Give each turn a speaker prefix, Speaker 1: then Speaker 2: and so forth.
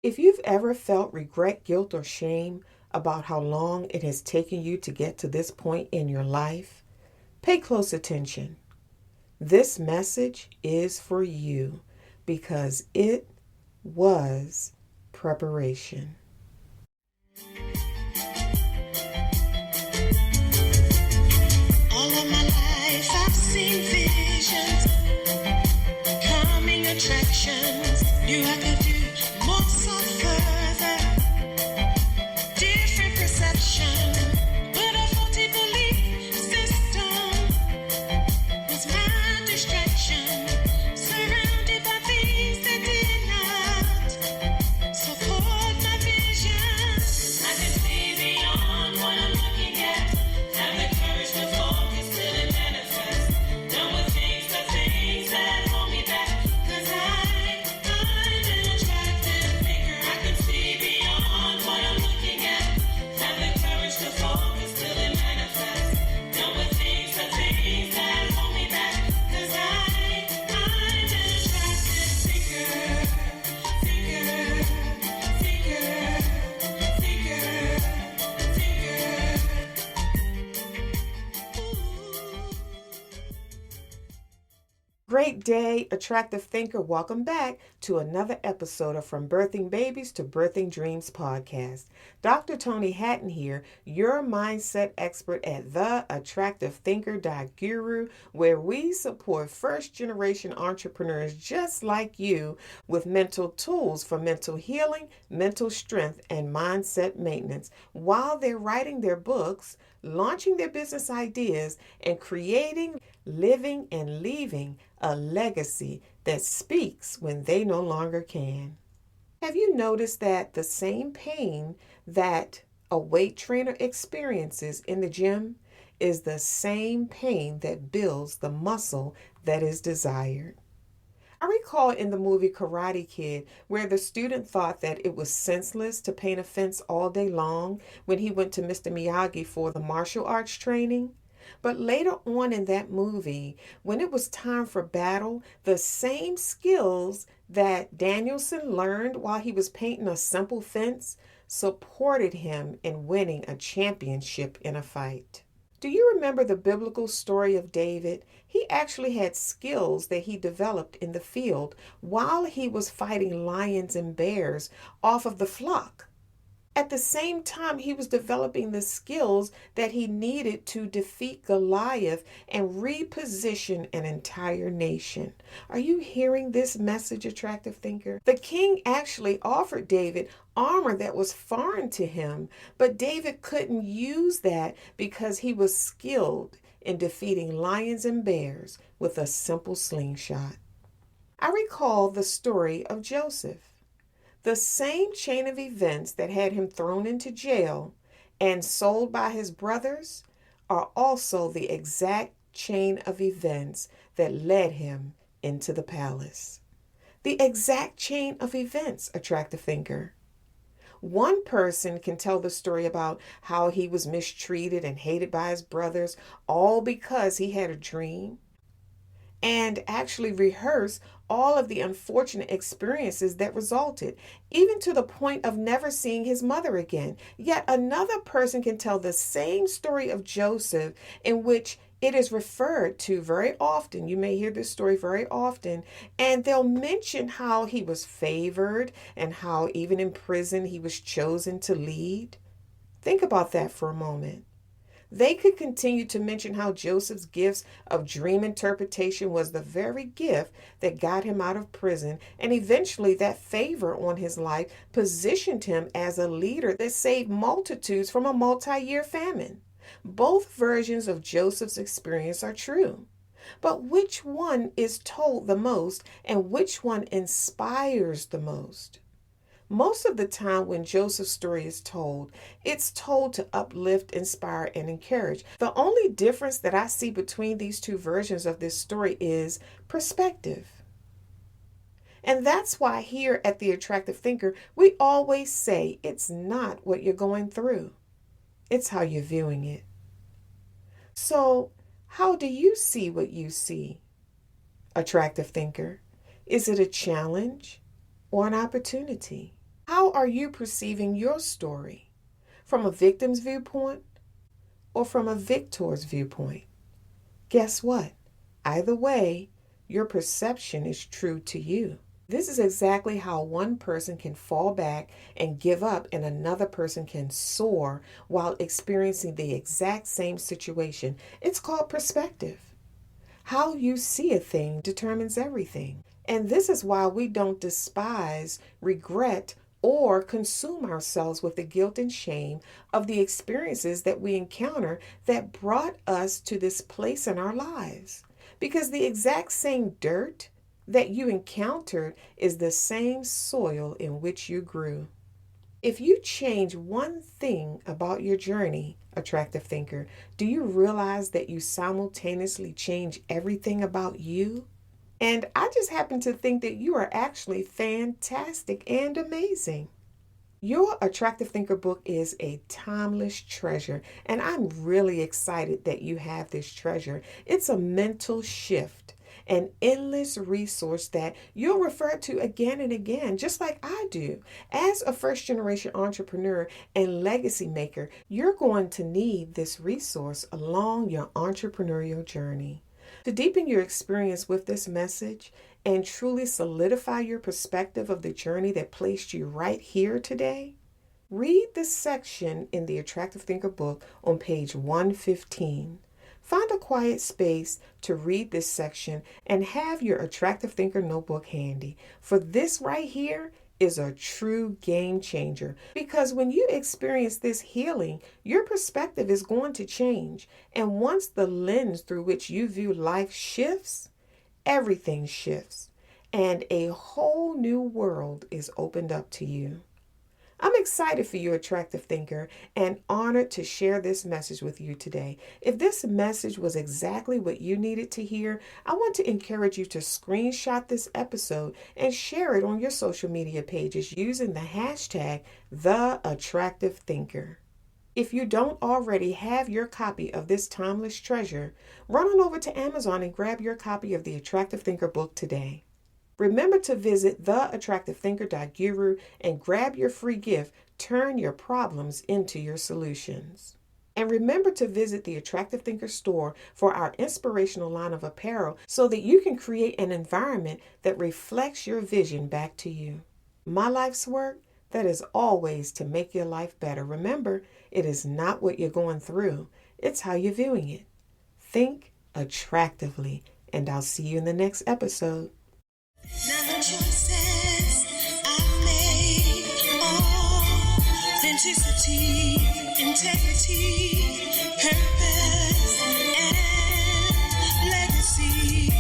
Speaker 1: If you've ever felt regret, guilt, or shame about how long it has taken you to get to this point in your life, pay close attention. This message is for you because it was preparation.
Speaker 2: All of my life I've seen visions, coming attractions. Knew I could do more, so further, different perception. But a faulty belief system was my distraction, surrounded by things that did not support my vision. I can see beyond what I'm looking at. Have the courage to focus till it manifests. Done with the things that hold me back. 'Cause I'm an attractive thinker. I can see beyond what I'm looking at. Have the courage to focus till it manifests. Done with the things that hold me back. 'Cause I'm an attractive thinker. Thinker, thinker, thinker, thinker.
Speaker 1: Great day, attractive thinker. Welcome back to another episode of From Birthing Babies to Birthing Dreams podcast. Dr. Toni Hatton here, your mindset expert at the Attractive Thinker Guru, where we support first-generation entrepreneurs just like you with mental tools for mental healing, mental strength, and mindset maintenance while they're writing their books, launching their business ideas, and creating, living, and leaving a legacy that speaks when they no longer can. Have you noticed that the same pain that a weight trainer experiences in the gym is the same pain that builds the muscle that is desired? I recall in the movie Karate Kid where the student thought that it was senseless to paint a fence all day long when he went to Mr. Miyagi for the martial arts training. But later on in that movie, when it was time for battle, the same skills that Danielson learned while he was painting a simple fence supported him in winning a championship in a fight. Do you remember the biblical story of David? He actually had skills that he developed in the field while he was fighting lions and bears off of the flock. At the same time, he was developing the skills that he needed to defeat Goliath and reposition an entire nation. Are you hearing this message, attractive thinker? The king actually offered David armor that was foreign to him, but David couldn't use that because he was skilled in defeating lions and bears with a simple slingshot. I recall the story of Joseph. The same chain of events that had him thrown into jail and sold by his brothers are also the exact chain of events that led him into the palace. The exact chain of events, attractive thinker. One person can tell the story about how he was mistreated and hated by his brothers, all because he had a dream, and actually rehearse all of the unfortunate experiences that resulted, even to the point of never seeing his mother again. Yet another person can tell the same story of Joseph, in which it is referred to very often. You may hear this story very often, and they'll mention how he was favored and how even in prison he was chosen to lead. Think about that for a moment. They could continue to mention how Joseph's gifts of dream interpretation was the very gift that got him out of prison, and eventually that favor on his life positioned him as a leader that saved multitudes from a multi-year famine. Both versions of Joseph's experience are true. But which one is told the most and which one inspires the most? Most of the time when Joseph's story is told, it's told to uplift, inspire, and encourage. The only difference that I see between these two versions of this story is perspective. And that's why here at The Attractive Thinker, we always say it's not what you're going through. It's how you're viewing it. So, how do you see what you see, attractive thinker? Is it a challenge or an opportunity? How are you perceiving your story? From a victim's viewpoint or from a victor's viewpoint? Guess what? Either way, your perception is true to you. This is exactly how one person can fall back and give up and another person can soar while experiencing the exact same situation. It's called perspective. How you see a thing determines everything. And this is why we don't despise, regret, or consume ourselves with the guilt and shame of the experiences that we encounter that brought us to this place in our lives. Because the exact same dirt that you encountered is the same soil in which you grew. If you change one thing about your journey, attractive thinker, do you realize that you simultaneously change everything about you? And I just happen to think that you are actually fantastic and amazing. Your Attractive Thinker book is a timeless treasure, and I'm really excited that you have this treasure. It's a mental shift, an endless resource that you'll refer to again and again, just like I do. As a first-generation entrepreneur and legacy maker, you're going to need this resource along your entrepreneurial journey. To deepen your experience with this message and truly solidify your perspective of the journey that placed you right here today, read the section in the Attractive Thinker book on page 115. Find a quiet space to read this section and have your Attractive Thinker notebook handy. For this right here is a true game changer, because when you experience this healing, your perspective is going to change. And once the lens through which you view life shifts, everything shifts and a whole new world is opened up to you. I'm excited for you, Attractive Thinker, and honored to share this message with you today. If this message was exactly what you needed to hear, I want to encourage you to screenshot this episode and share it on your social media pages using the hashtag #TheAttractiveThinker. If you don't already have your copy of this timeless treasure, run on over to Amazon and grab your copy of the Attractive Thinker book today. Remember to visit theattractivethinker.guru and grab your free gift, Turn Your Problems into Your Solutions. And remember to visit the Attractive Thinker store for our inspirational line of apparel so that you can create an environment that reflects your vision back to you. My life's work, that is always to make your life better. Remember, it is not what you're going through, it's how you're viewing it. Think attractively, and I'll see you in the next episode.
Speaker 2: Now the choices I made, authenticity, integrity, purpose, and legacy.